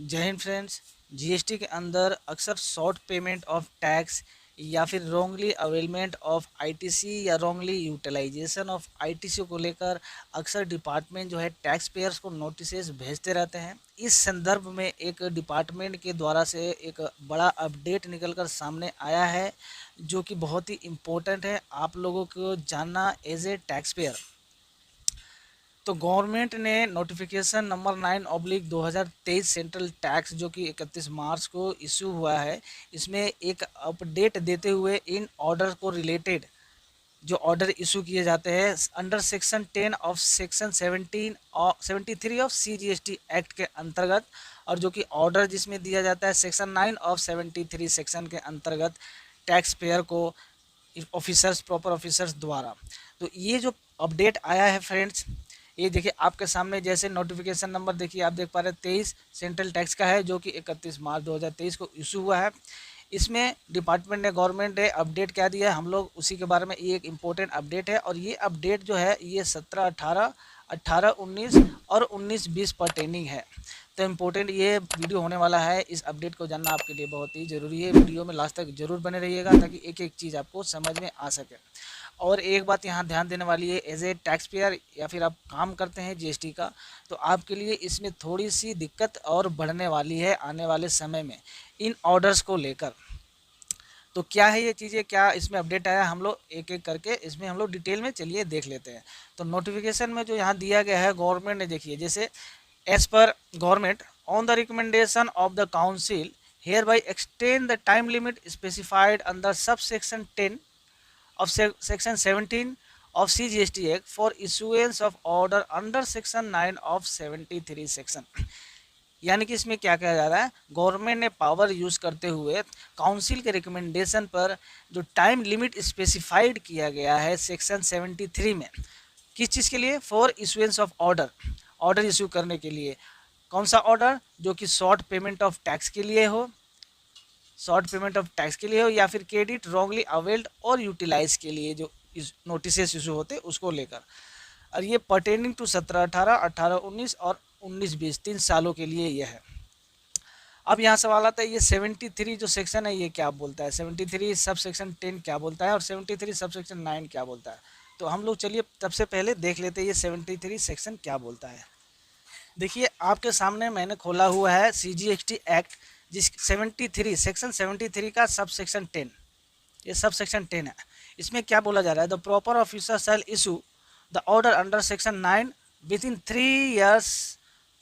जय Hind friends. GST के अंदर अक्सर शॉर्ट पेमेंट ऑफ टैक्स या फिर रॉन्गली अवेलमेंट ऑफ आईटीसी या रॉन्गली यूटिलाइजेशन ऑफ आईटीसी को लेकर अक्सर डिपार्टमेंट जो है टैक्स पेयर्स को नोटिसेस भेजते रहते हैं। इस संदर्भ में एक डिपार्टमेंट के द्वारा से एक बड़ा अपडेट निकलकर सामने आया है जो कि बहुत ही इम्पोर्टेंट है आप लोगों को जानना एज ए टैक्स पेयर। तो गवर्नमेंट ने नोटिफिकेशन नंबर 9/2023 सेंट्रल टैक्स जो कि 31 मार्च को इशू हुआ है, इसमें एक अपडेट देते हुए इन ऑर्डर को रिलेटेड जो ऑर्डर इशू किए जाते हैं अंडर सेक्शन 10 ऑफ सेक्शन 17 और 73 ऑफ सीजीएसटी एक्ट के अंतर्गत, और जो कि ऑर्डर जिसमें दिया जाता है सेक्शन 9 ऑफ 73 सेक्शन के अंतर्गत टैक्स पेयर को ऑफिसर्स प्रॉपर ऑफिसर्स द्वारा। तो ये जो अपडेट आया है फ्रेंड्स, ये देखिए आपके सामने जैसे नोटिफिकेशन नंबर देखिए आप देख पा रहे हैं 23 सेंट्रल टैक्स का है जो कि 31 मार्च 2023 को इशू हुआ है। इसमें डिपार्टमेंट ने गवर्नमेंट ने अपडेट क्या दिया है, हम लोग उसी के बारे में, ये एक इम्पोर्टेंट अपडेट है। और ये अपडेट जो है ये 17, 18, 18, 19 और 19, 20 परटेनिंग है। तो इम्पोर्टेंट ये वीडियो होने वाला है, इस अपडेट को जानना आपके लिए बहुत ही ज़रूरी है। वीडियो में लास्ट तक जरूर बने रहिएगा ताकि एक एक चीज़ आपको समझ में आ सके। और एक बात यहाँ ध्यान देने वाली है, एज ए टैक्स पेयर या फिर आप काम करते हैं जीएसटी का, तो आपके लिए इसमें थोड़ी सी दिक्कत और बढ़ने वाली है आने वाले समय में इन ऑर्डर्स को लेकर। तो क्या है ये चीज़ें, क्या इसमें अपडेट आया, हम लोग एक एक करके इसमें हम लोग डिटेल में चलिए देख लेते हैं। तो नोटिफिकेशन में जो यहाँ दिया गया है गवर्नमेंट ने, देखिए जैसे as per government on the recommendation of the council hereby extend the time limit specified under sub section 10 of section 17 of CGST Act for issuance of order under section 9 of 73 section। यानी कि इसमें क्या कहा जा रहा है, government ने power use करते हुए काउंसिल के रिकमेंडेशन पर जो टाइम लिमिट स्पेसिफाइड किया गया है सेक्शन 73 में, किस चीज़ के लिए, for issuance of order, order issue करने के लिए। कौन सा ऑर्डर, जो कि शॉर्ट पेमेंट ऑफ टैक्स के लिए हो, शॉर्ट पेमेंट ऑफ टैक्स के लिए हो, या फिर क्रेडिट रॉन्गली अवेल्ड और यूटिलाइज के लिए जो नोटिस इशू होते हैं उसको लेकर। और ये पर्टेनिंग टू 17, 18, 18, 19 और 19, 20 3 सालों के लिए यह है। अब यहाँ सवाल आता है ये 73 जो सेक्शन है ये क्या बोलता है, 73 सब सेक्शन 10 क्या बोलता है और 73 सब सेक्शन 9 क्या बोलता है। तो हम लोग चलिए सबसे पहले देख लेते हैं ये 73 सेक्शन क्या बोलता है। देखिए आपके सामने मैंने खोला हुआ है सीजीएसटी एक्ट, जिस 73 सेक्शन 73 का सब सेक्शन 10, ये सब सेक्शन 10 है। इसमें क्या बोला जा रहा है, the proper officer shall issue the order under section 9 within 3 years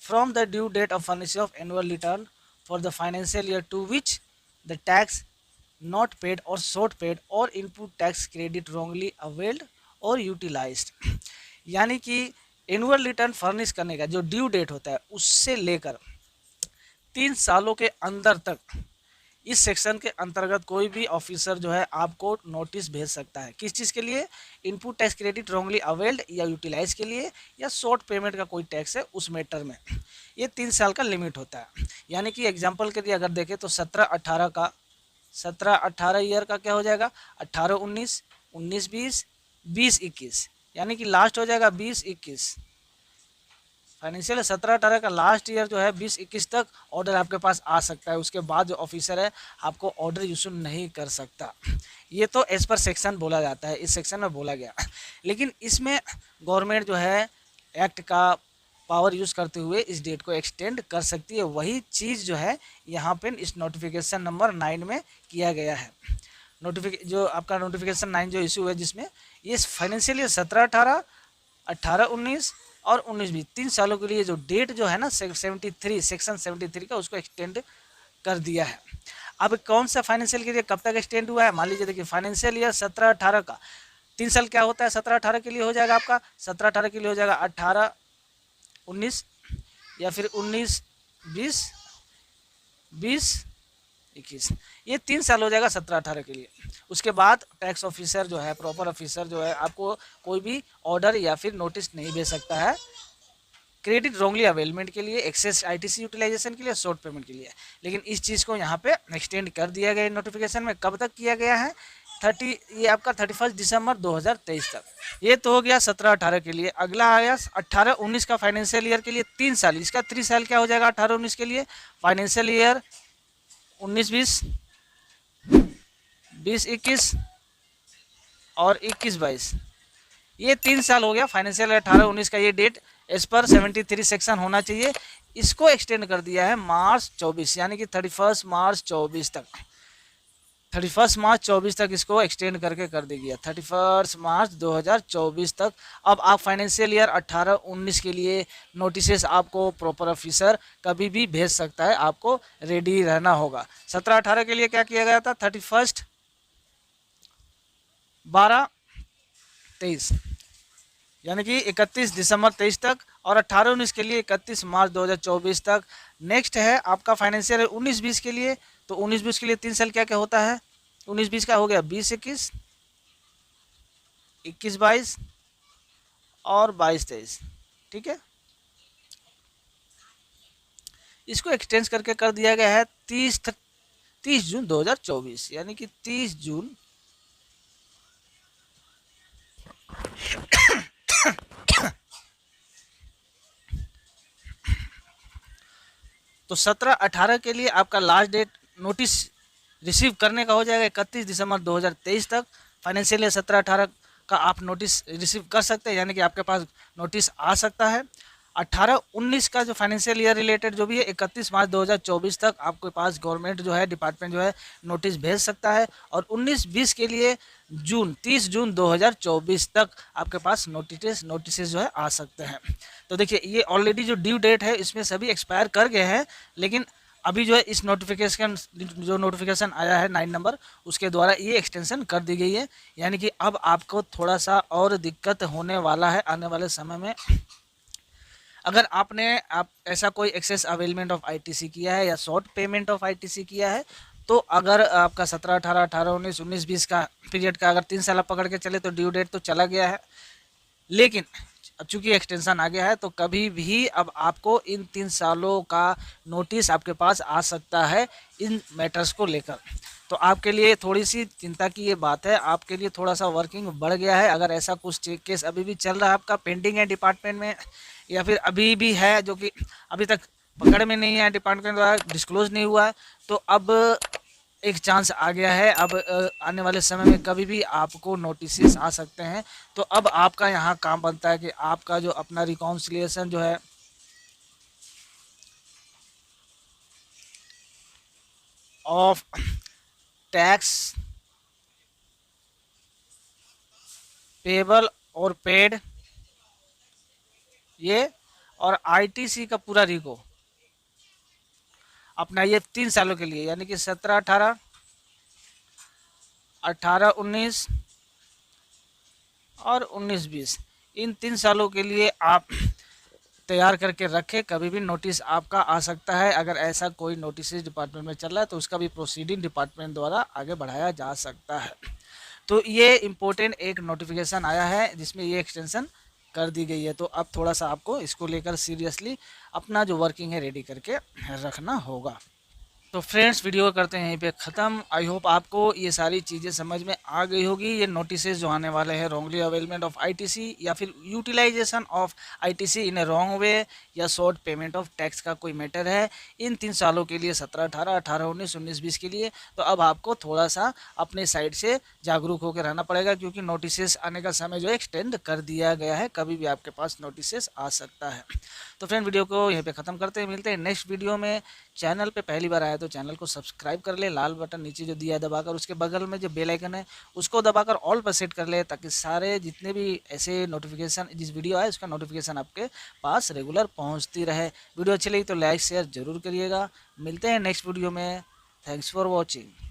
from the due date of furnishing of annual return for the financial year to which the tax not paid और short paid और input tax credit wrongly availed और utilised. यानी कि annual return furnish करने का जो due date होता है उससे लेकर 3 सालों के अंदर तक इस सेक्शन के अंतर्गत कोई भी ऑफिसर जो है आपको नोटिस भेज सकता है। किस चीज़ के लिए, input tax credit wrongly availed या यूटिलाइज के लिए, या शॉर्ट पेमेंट का कोई टैक्स है उस मैटर में। ये 3 साल का लिमिट होता है। यानी कि एग्जांपल के लिए अगर देखें तो 17-18 का, 17-18 ईयर का क्या हो जाएगा, 18-19, 19-20, 20-21, यानी कि लास्ट हो जाएगा 20-21। फाइनेंशियल 17-18 का लास्ट ईयर जो है 20-21 तक ऑर्डर आपके पास आ सकता है। उसके बाद जो ऑफिसर है आपको ऑर्डर इशू नहीं कर सकता। ये तो एज पर सेक्शन बोला जाता है, इस सेक्शन में बोला गया। लेकिन इसमें गवर्नमेंट जो है एक्ट का पावर यूज़ करते हुए इस डेट को एक्सटेंड कर सकती है। वही चीज़ जो है यहाँ पे इस नोटिफिकेशन नंबर 9 में किया गया है। जो आपका नोटिफिकेशन 9 जो इशू है जिसमें ये फाइनेंशियल ईयर 17-18, 18-19 और 19-20 3 सालों के लिए जो डेट जो है ना 73 सेक्शन 73 का उसको एक्सटेंड कर दिया है। अब कौन सा फाइनेंशियल के लिए कब तक एक्सटेंड हुआ है, मान लीजिए देखिए फाइनेंशियल ईयर 17-18 का 3 साल क्या होता है, 17-18 के लिए हो जाएगा आपका, 17-18 के लिए हो जाएगा 18-19 या फिर 19-20, 20-21, ये 3 साल हो जाएगा 17-18 के लिए। उसके बाद टैक्स ऑफिसर जो है प्रॉपर ऑफिसर जो है आपको कोई भी ऑर्डर या फिर नोटिस नहीं भेज सकता है क्रेडिट रॉन्गली अवेलमेंट के लिए, एक्सेस आईटीसी यूटिलाइजेशन के लिए, शॉर्ट पेमेंट के लिए। लेकिन इस चीज़ को यहाँ पे एक्सटेंड कर दिया गया नोटिफिकेशन में। कब तक किया गया है, ये आपका 31 दिसंबर 2023 तक। ये तो हो गया 17-18 के लिए। अगला आ गया 18-19 का फाइनेंशियल ईयर के लिए 3 साल। इसका 3 साल क्या हो जाएगा 18-19 के लिए? फाइनेंशियल ईयर 19-20, 20-21 और 21-22। ये 3 साल हो गया फाइनेंशियल 18-19 का। ये डेट एज पर 73 सेक्शन होना चाहिए। इसको एक्सटेंड कर दिया है मार्च 24, यानी कि 31 मार्च 24 तक। 31 मार्च 24 तक इसको एक्सटेंड करके कर दी गया 31 मार्च 2024 तक। अब आप फाइनेंशियल ईयर 18-19 के लिए नोटिस आपको प्रॉपर ऑफिसर कभी भी भेज सकता है, आपको रेडी रहना होगा। 17-18 के लिए क्या किया गया था? 31 12-23, यानी कि 31 दिसंबर 23 तक, और 18-19 के लिए 31 मार्च 2024 तक। नेक्स्ट है आपका फाइनेंशियल 19-20 के लिए। तो 19-20 के लिए 3 साल क्या क्या होता है? 19-20 का हो गया 20-21, 21-22 और 22-23। ठीक है, इसको एक्सटेंड करके कर दिया गया है 30 जून 2024, यानी कि 30 जून तो 17-18 के लिए आपका लास्ट डेट नोटिस रिसीव करने का हो जाएगा 31 दिसंबर 2023 तक। फाइनेंशियल ईयर 17-18 का आप नोटिस रिसीव कर सकते हैं, यानी कि आपके पास नोटिस आ सकता है। 18-19 का जो फाइनेंशियल ईयर रिलेटेड जो भी है 31 मार्च 2024 तक आपके पास गवर्नमेंट जो है, डिपार्टमेंट जो है नोटिस भेज सकता है। और 19-20 के लिए 30 जून 2024 तक आपके पास नोटिस जो है आ सकते हैं। तो देखिए, ये ऑलरेडी जो ड्यू डेट है इसमें सभी एक्सपायर कर गए हैं, लेकिन अभी जो है इस नोटिफिकेशन आया है 9 नंबर, उसके द्वारा ये एक्सटेंशन कर दी गई है। यानी कि अब आपको थोड़ा सा और दिक्कत होने वाला है आने वाले समय में। अगर आप ऐसा कोई एक्सेस अवेलमेंट ऑफ आईटीसी किया है या शॉर्ट पेमेंट ऑफ आईटीसी किया है, तो अगर आपका 17-18, 18-19, 19-20 का पीरियड का अगर 3 साल आप पकड़ के चले तो ड्यू डेट तो चला गया है। लेकिन चूंकि एक्सटेंशन आ गया है तो कभी भी अब आपको इन 3 सालों का नोटिस आपके पास आ सकता है इन मैटर्स को लेकर। तो आपके लिए थोड़ी सी चिंता की ये बात है, आपके लिए थोड़ा सा वर्किंग बढ़ गया है। अगर ऐसा कुछ केस अभी भी चल रहा है, आपका पेंडिंग है डिपार्टमेंट में, या फिर अभी भी है जो कि अभी तक पकड़ में नहीं है, डिपार्टमेंट द्वारा डिस्क्लोज नहीं हुआ है, तो अब एक चांस आ गया है। अब आने वाले समय में कभी भी आपको नोटिस आ सकते हैं। तो अब आपका यहाँ काम बनता है कि आपका जो अपना रिकॉन्सिलिएशन जो है ऑफ टैक्स पेबल और पेड, ये और आईटीसी का पूरा रिको अपना ये 3 सालों के लिए, यानी कि 17-18, 18-19 और 19-20, इन 3 सालों के लिए आप तैयार करके रखें। कभी भी नोटिस आपका आ सकता है। अगर ऐसा कोई नोटिस डिपार्टमेंट में चल रहा है तो उसका भी प्रोसीडिंग डिपार्टमेंट द्वारा आगे बढ़ाया जा सकता है। तो ये इम्पोर्टेंट एक नोटिफिकेशन आया है जिसमें ये एक्सटेंशन कर दी गई है। तो अब थोड़ा सा आपको इसको लेकर सीरियसली अपना जो वर्किंग है रेडी करके रखना होगा। तो फ्रेंड्स, वीडियो करते हैं यहीं पे ख़त्म। आई होप आपको ये सारी चीज़ें समझ में आ गई होगी। ये नोटिसेस जो आने वाले हैं रॉन्गली अवेलमेंट ऑफ आईटीसी या फिर utilisation of ITC in a wrong way या शॉर्ट पेमेंट ऑफ टैक्स का कोई मैटर है इन 3 सालों के लिए, 17-18, 18-19, 19-20 के लिए। तो अब आपको थोड़ा सा अपने साइड से जागरूक होकर रहना पड़ेगा, क्योंकि नोटिसेस आने का समय जो एक्सटेंड कर दिया गया है। कभी भी आपके पास नोटिसेस आ सकता है। तो फ्रेंड, वीडियो को यहीं पे ख़त्म करते हैं। मिलते हैं नेक्स्ट वीडियो में। चैनल पे पहली बार आया तो चैनल को सब्सक्राइब कर ले, लाल बटन नीचे जो दिया है दबाकर, उसके बगल में जो बेल आइकन है उसको दबाकर ऑल पर सेट कर ले, ताकि सारे जितने भी ऐसे नोटिफिकेशन जिस वीडियो आए उसका नोटिफिकेशन आपके पास रेगुलर पहुंचती रहे। वीडियो अच्छी लगी तो लाइक शेयर ज़रूर करिएगा। मिलते हैं नेक्स्ट वीडियो में। Thanks for watching.